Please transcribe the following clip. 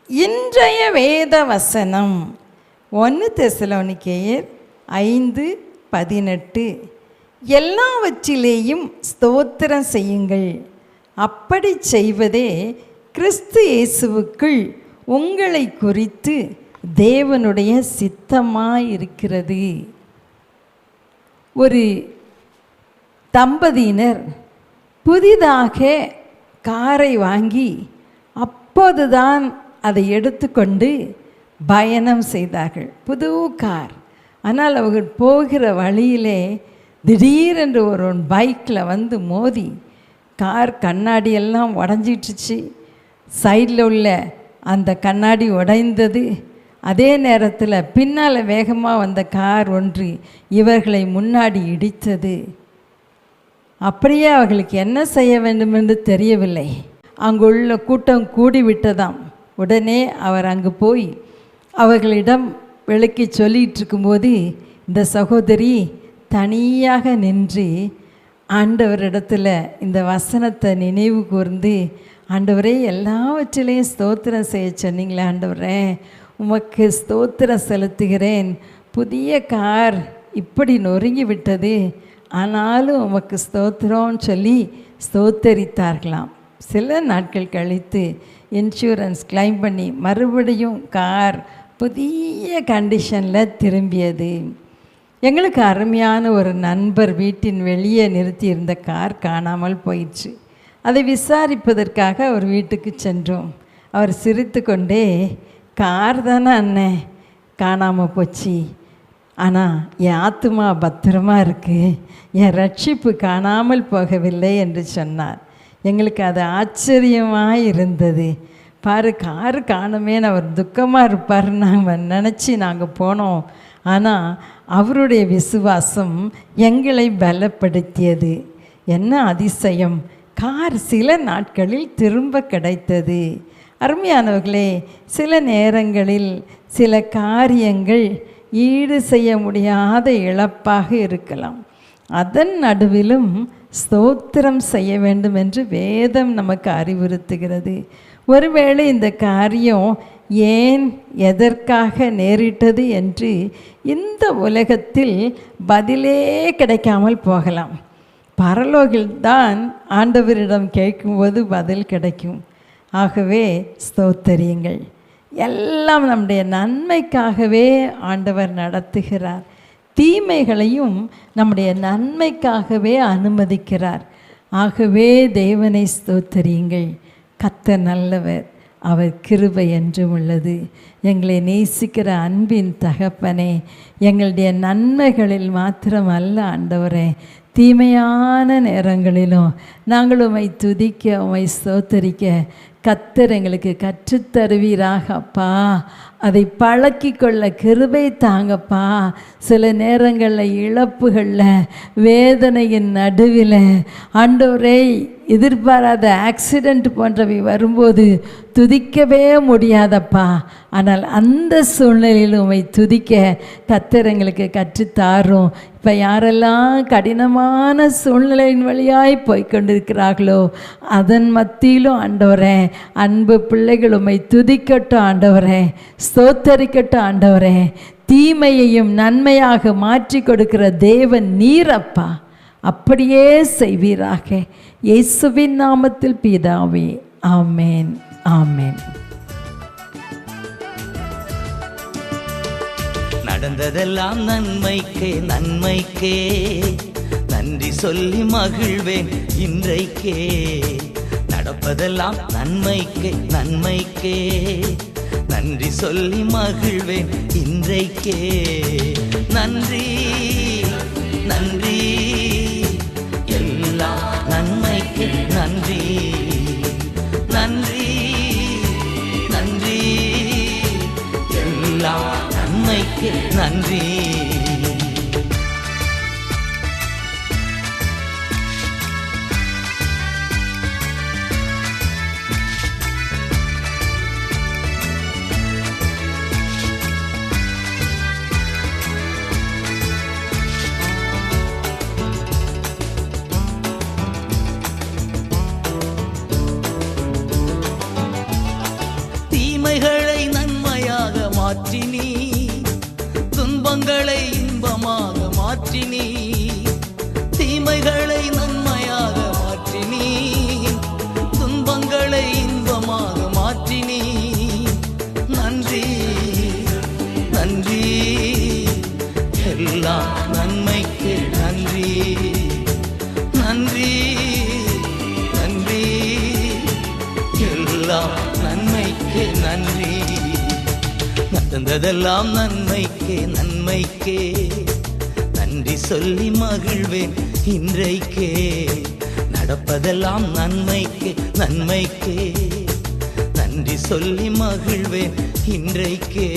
இன்றைய வேத வசனம் 1 தெசலோனிக்கேயர் 5:18. எல்லாவற்றிலேயும் ஸ்தோத்திரம் செய்யுங்கள், அப்படி செய்வதே கிறிஸ்து இயேசுவுக்குள் உங்களை குறித்து தேவனுடைய சித்தமாயிருக்கிறது. ஒரு தம்பதியினர் புதிதாக காரை வாங்கி அப்போதுதான் அதை எடுத்துக்கொண்டு பயணம் செய்தார்கள். புது கார். ஆனால் அவர்கள் போகிற வழியிலே திடீரென்று ஒரு பைக்கில் வந்து மோதி கார் கண்ணாடியெல்லாம் உடஞ்சிட்டுச்சு. சைடில் உள்ள அந்த கண்ணாடி உடைந்தது. அதே நேரத்தில் பின்னால் வேகமாக வந்த கார் ஒன்று இவர்களை முன்னாடி இடித்தது. அப்படியே அவர்களுக்கு என்ன செய்ய வேண்டும் என்று தெரியவில்லை. அங்குள்ள கூட்டம் கூடிவிட்டதாம். உடனே அவர் அங்கு போய் அவர்களிடம் விளக்கி சொல்லிகிட்டு இருக்கும்போது இந்த சகோதரி தனியாக நின்று ஆண்டவரிடத்தில் இந்த வசனத்தை நினைவு கூர்ந்து, ஆண்டவரே எல்லாவற்றிலையும் ஸ்தோத்திரம் செய்ய சொன்னீங்களே ஆண்டவரே, உமக்கு ஸ்தோத்திரம் செலுத்துகிறேன். புதிய கார் இப்படி நொறுங்கி விட்டது, ஆனாலும் உமக்கு ஸ்தோத்திரம்னு சொல்லி ஸ்தோத்தரித்தார்களாம். சில நாட்கள் கழித்து இன்சூரன்ஸ் கிளைம் பண்ணி மறுபடியும் கார் புதிய கண்டிஷனில் திரும்பியது. எங்களுக்கு அருமையான ஒரு நண்பர் வீட்டின் வெளியே நிறுத்தியிருந்த கார் காணாமல் போயிடுச்சு. அதை விசாரிப்பதற்காக அவர் வீட்டுக்கு சென்றோம். அவர் சிரித்து கொண்டே, கார் தானே அண்ணே காணாமல் போச்சு, ஆனால் என் ஆத்துமா பத்திரமா இருக்குது, என் ரட்சிப்பு காணாமல் போகவில்லை என்று சொன்னார். எங்களுக்கு அது ஆச்சரியமாக இருந்தது. பாரு, காரு காணுமேன்னு அவர் துக்கமாக இருப்பார்னு நாங்கள் நினச்சி நாங்கள் போனோம். ஆனால் அவருடைய விசுவாசம் எங்களை பலப்படுத்தியது. என்ன அதிசயம்! கார் சில நாட்களில் திரும்ப கிடைத்தது. அருமையானவர்களே, சில நேரங்களில் சில காரியங்கள் ஈடு செய்ய முடியாத இழப்பாக இருக்கலாம். அதன் நடுவிலும் ஸ்தோத்திரம் செய்ய வேண்டும் என்று வேதம் நமக்கு அறிவுறுத்துகிறது. ஒருவேளை இந்த காரியம் ஏன் எதற்காக நேரிட்டது என்று இந்த உலகத்தில் பதிலே கிடைக்காமல் போகலாம். பரலோகில்தான் ஆண்டவரிடம் கேட்கும்போது பதில் கிடைக்கும். ஆகவே ஸ்தோத்தரியுங்கள். எல்லாம் நம்முடைய நன்மைக்காகவே ஆண்டவர் நடத்துகிறார். தீமைகளையும் நம்முடைய நன்மைக்காகவே அனுமதிக்கிறார். ஆகவே தேவனை ஸ்தோத்தரியுங்கள். கர்த்தர் நல்லவர், அவர் கிருபை என்றும் உள்ளது. எங்களை நேசிக்கிற அன்பின் தகப்பனே, எங்களுடைய நன்மைகளில் மாத்திரம் அல்ல ஆண்டவரே, தீமையான நேரங்களிலும் நாங்கள் உம்மை துதிக்க, உம்மை ஸ்தோத்தரிக்க கர்த்தர் எங்களுக்கு கற்றுத்தருவீராக அப்பா. அதை பழக்கி கொள்ள கிருபை தாங்கப்பா. சில நேரங்களில் இழப்புகளில் வேதனையின் நடுவில் ஆண்டவரே எதிர்பாராத ஆக்சிடெண்ட் போன்றவை வரும்போது துதிக்கவே முடியாதப்பா. ஆனால் அந்த சூழ்நிலையில் உம்மை துதிக்க கர்த்தர் எங்களுக்கு கற்றுத்தாரும். இப்போ யாரெல்லாம் கடினமான சூழ்நிலையின் வழியாய் போய்கொண்டிருக்கிறார்களோ அதன் மத்தியிலும் ஆண்டவரே, அன்பு பிள்ளைகள் உம்மை துதிக்கட்டும் ஆண்டவரே, ஸ்தோத்தரிக்கட்டும் ஆண்டவரே. தீமையையும் நன்மையாக மாற்றி கொடுக்கிற தேவன் நீரப்பா. அப்படியே செய்வீராக. இயேசுவின் நாமத்தில் பிதாவே, ஆமேன், ஆமேன். நடந்ததெல்லாம் நன்மைக்கே, நன்மைக்கே நன்றி சொல்லி மகிழ்வேன் இன்றைக்கே. நடப்பதெல்லாம் நன்மைக்கே, நன்மைக்கே நன்றி சொல்லி மகிழ்வேன் இன்றைக்கே. நன்றி, நன்றி, எல்லாம் நன்மைக்கு நன்றி. நன்றி, நன்றி, எல்லாம் நன்மைக்கு நன்றி. தீமைகளை நன்மையாக மாற்றினீ, துன்பங்களை இன்பமாக மாற்றினீ. தீமைகளை நன்மையாக மாற்றினீ, துன்பங்களை இன்பமாக மாற்றினீ. நன்றி நன்றி, எல்லாம் நன்மைக்கு நன்றி. நன்றி நன்றி, எல்லாம் நன்மைக்கு நன்றி. நடந்ததெல்லாம் நன்மைக்கே நன்மைக்கே, நன்றி சொல்லி மகிழ்வேன் இன்றைக்கே. நடப்பதெல்லாம் நன்மைக்கே நன்மைக்கே, நன்றி சொல்லி மகிழ்வேன் இன்றைக்கே.